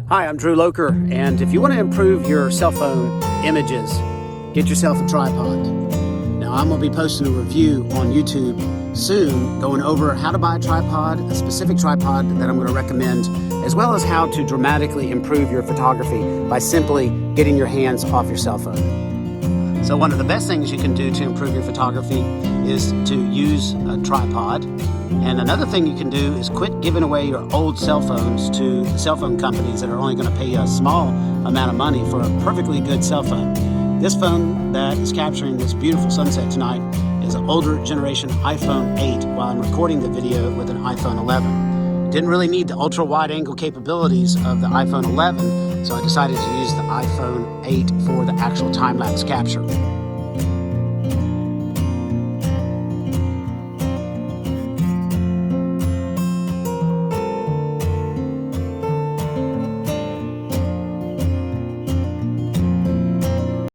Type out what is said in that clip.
Hi, I'm Drew Loker, and if you want to improve your cell phone images, get yourself a tripod. Now, I'm going to be posting a review on YouTube soon going over how to buy a tripod, a specific tripod that I'm going to recommend, as well as how to dramatically improve your photography by simply getting your hands off your cell phone. So one of the best things you can do to improve your photography is to use a tripod. And another thing you can do is quit giving away your old cell phones to the cell phone companies that are only going to pay you a small amount of money for a perfectly good cell phone. This phone that is capturing this beautiful sunset tonight is an older generation iPhone 8 while I'm recording the video with an iPhone 11. Didn't really need the ultra wide angle capabilities of the iPhone 11, so I decided to use the iPhone 8 for the actual time-lapse capture.